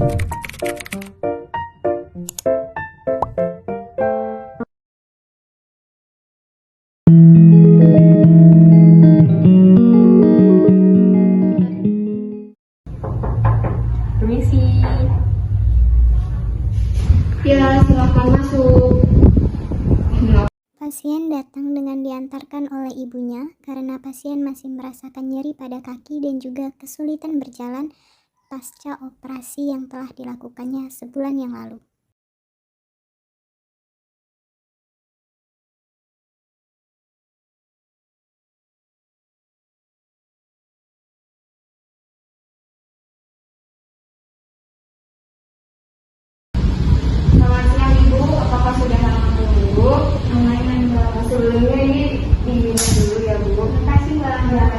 Permisi. Ya, silakan masuk. Pasien datang dengan diantarkan oleh ibunya karena pasien masih merasakan nyeri pada kaki dan juga kesulitan berjalan pasca operasi yang telah dilakukannya sebulan yang lalu. Selamat siang Ibu, apakah sudah lama menunggu? Lumayan Mbak. Sebelumnya ini diminum dulu ya Bu. Terima kasih Mbak.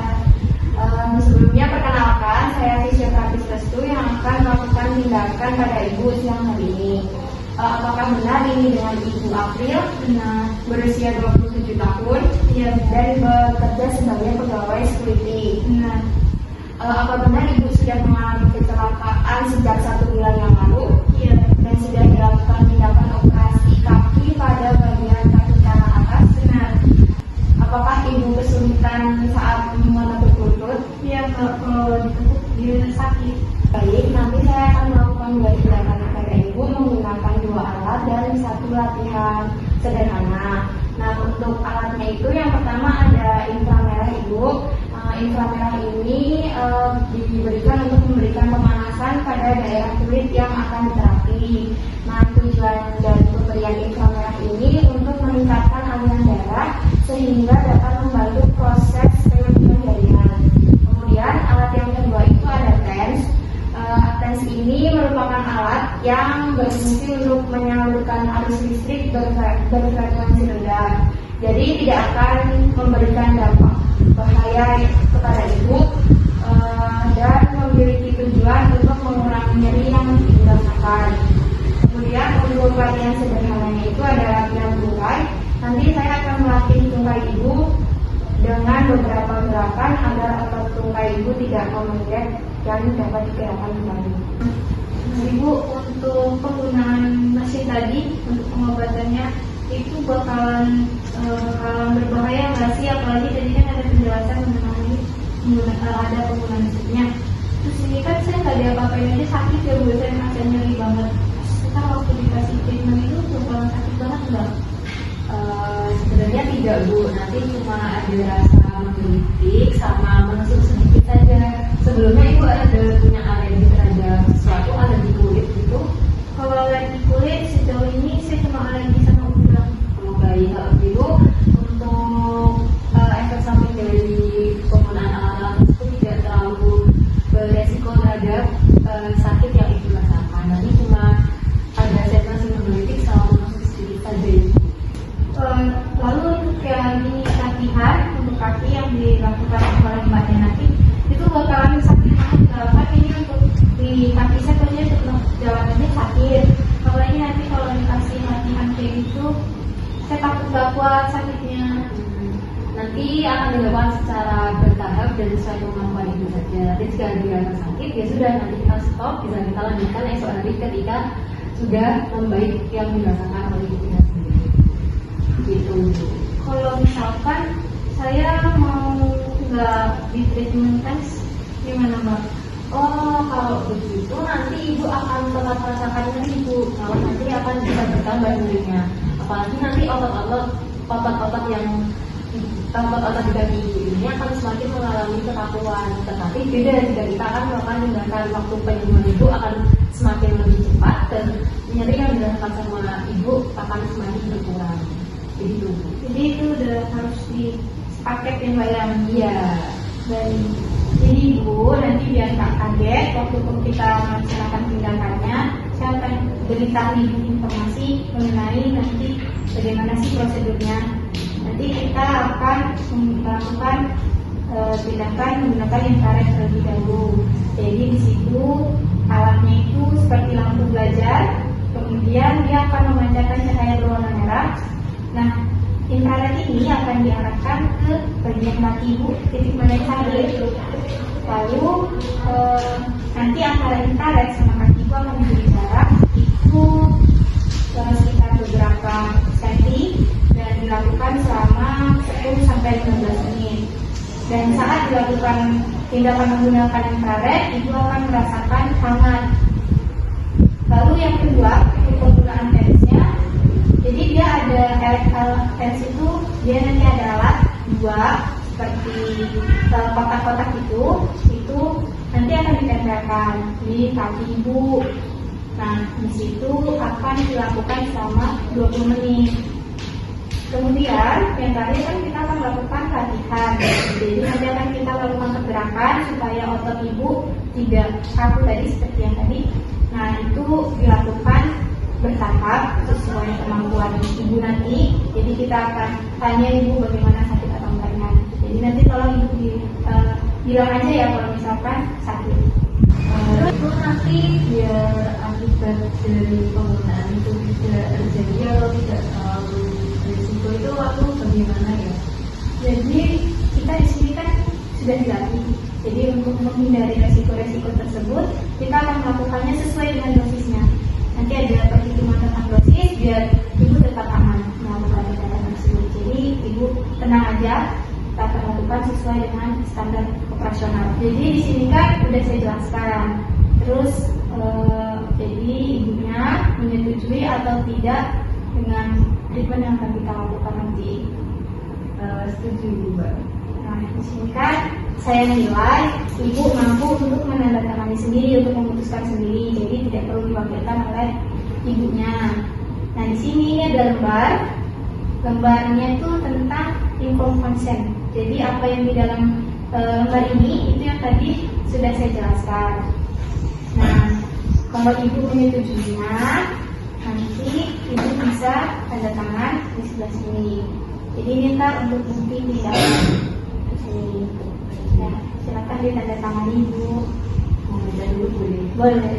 Sebelumnya perkenalkan, saya fisioterapis Restu yang akan melakukan tindakan pada Ibu siang hari ini. Apakah benar ini dengan Ibu April? Benar. Berusia 27 tahun? Iya. Dan bekerja sebagai pegawai security? Benar. Apa benar Ibu sudah mengalami kecelakaan sejak 1 bulan yang lalu? Iya. Dan sudah dilakukan tindakan operasi kaki pada bagian kaki kanan atas? Benar. Apakah Ibu kesulitan saat menekuk lutut? Iya, kalau ditekuk dia sakit. Baik, nanti saya akan melakukan 2 tindakan pada Ibu menggunakan 2 alat dan 1 latihan sederhana. Nah, untuk alatnya itu yang pertama ada inframerah Ibu. Inframerah ini diberikan untuk memberikan pemanasan pada daerah kulit yang akan diterapi. Nah, tujuan dari pemberian inframerah ini untuk meningkatkan aliran darah sehingga dapat membantu proses penyembuhan jaringan. Kemudian alat yang kedua itu ada TENS. TENS ini merupakan alat yang berfungsi untuk menyalurkan arus listrik berfrekuensi rendah. Jadi tidak akan memberikan dampak bahaya kepada Ibu dan memiliki tujuan untuk mengurangi nyeri yang dirasakan. Kemudian untuk latihan sederhananya itu ada latihan tungkai. Nanti saya akan melatih tungkai Ibu dengan beberapa gerakan agar otot tungkai Ibu tidak memendek dan dapat digerakkan kembali. Ibu, untuk penggunaan mesin tadi untuk pengobatannya itu bakalan berbahaya nggak sih? Apalagi tadi kan ada penjelasan mengenai ada penggunaan mesinnya. Terus ini kan saya nggak diapa-apain aja sakit ya Bu, saya merasa nyeri banget. Kita waktu dikasih treatment itu bakalan sakit banget nggak? Sebenarnya tidak Bu, nanti cuma ada rasa menggelitik sama menusuk sedikit saja. Sebelumnya Ibu ada punya alergi terhadap sesuatu, alergi kulit gitu? Kalau alergi kulit sejauh ini saya cuma alergi sama udang. Oh, baik, kalau gitu untuk efek samping dari penggunaan alat itu tidak terlalu beresiko terhadap sakit yang Ibu rasakan. Nanti cuma ada sensasi menggelitik sama menusuk sedikit saja Ibu. Lalu untuk yang ini latihan untuk kaki yang dilakukan oleh mbaknya nanti itu bakalan sakit banget kan? Ini untuk di kaki saya saja untuk jalanannya sakit. Kalau ini nanti kalau dikasih latihan kayak gitu saya takut gak kuat sakitnya. Nanti akan dilakukan secara bertahap dan sesuai kemampuan Ibu saja. Nanti jika dirasa sakit ya sudah, nanti kita stop, bisa kita lanjutkan esok hari ketika sudah membaik yang dirasakan oleh Ibu sendiri. Gitu. Kalau misalkan saya mau nggak di treatment test gimana Mbak? Oh, kalau begitu nanti Ibu akan tetap merasakan nyeri Ibu. Kalau nanti akan bisa bertambah nyerinya. Apalagi nanti otot-otot yang otot-otot di kaki Ibu ini akan semakin mengalami kekakuan. Tetapi beda jika kita akan melakukan tindakan waktu penyembuhan Ibu akan semakin lebih cepat dan nyeri yang dirasakan sama Ibu akan semakin berkurang. Begitu. Jadi itu udah harus dipaket ya Mbak ya? Iya. Dan jadi Ibu nanti biar nggak kaget waktu kita melaksanakan tindakannya, saya akan beritahu Ibu informasi mengenai nanti bagaimana sih prosedurnya. Nanti kita akan melakukan tindakan menggunakan infrared terlebih dahulu. Jadi di situ alatnya itu seperti lampu belajar, kemudian dia akan memancarkan cahaya berwarna merah. Nah, infrared ini akan diarahkan ke bagian kaki Ibu, titik mana yang sakit. Lalu nanti antara infrared sama kaki Ibu itu akan diberi jarak itu sekitar beberapa senti dan dilakukan selama 10 sampai 15 menit. Dan saat dilakukan tindakan menggunakan infrared, ibu akan merasakan hangat. Lalu yang kedua, untuk penggunaan tensnya, jadi dia ada tens itu, dia nanti ada alat dua seperti kotak-kotak itu nanti akan ditempelkan di kaki ibu. Nah, di situ akan dilakukan selama 20 menit. Kemudian yang tadi kan kita akan melakukan latihan. Jadi nanti akan kita lakukan pergerakan supaya otot ibu tidak kaku tadi seperti yang tadi. Nah, itu dilakukan bertahap sesuai kemampuan ibu nanti. Jadi kita akan tanya ibu bagaimana sakit atau enggaknya. Jadi nanti tolong ibu bilang aja ya kalau misalkan sakit. Itu nanti biar akibat dari penggunaan itu tidak terjadi atau tidak terlalu risiko itu waktu bagaimana ya? Jadi kita di sini kan sudah dilatih. Jadi untuk menghindari resiko-resiko tersebut, kita akan melakukannya sesuai dengan dosisnya. Nanti ada perhitungan tentang dosis biar ibu tetap aman melakukan tindakan tersebut. Jadi ibu tenang aja, kita akan lakukan sesuai dengan standar operasional. Jadi di sini kan udah saya jelaskan. Terus jadi ibunya menyetujui atau tidak dengan treatment yang akan kita lakukan nanti. Setuju Mbak. Nah, di sini kan saya nilai ibu mampu untuk menandatangani sendiri, untuk memutuskan sendiri, jadi tidak perlu diwakilkan oleh ibunya. Nah, di sini ini ada lembarnya itu tentang informed consent. Jadi apa yang di dalam lembar ini itu yang tadi sudah saya jelaskan. Nah, kalau ibu menyetujuinya, nanti ibu bisa tanda tangan di sebelah sini. Jadi ini ntar untuk bukti tindakan di sini. Ya, silakan ditanda tangan ibu. Mau dulu boleh. Boleh.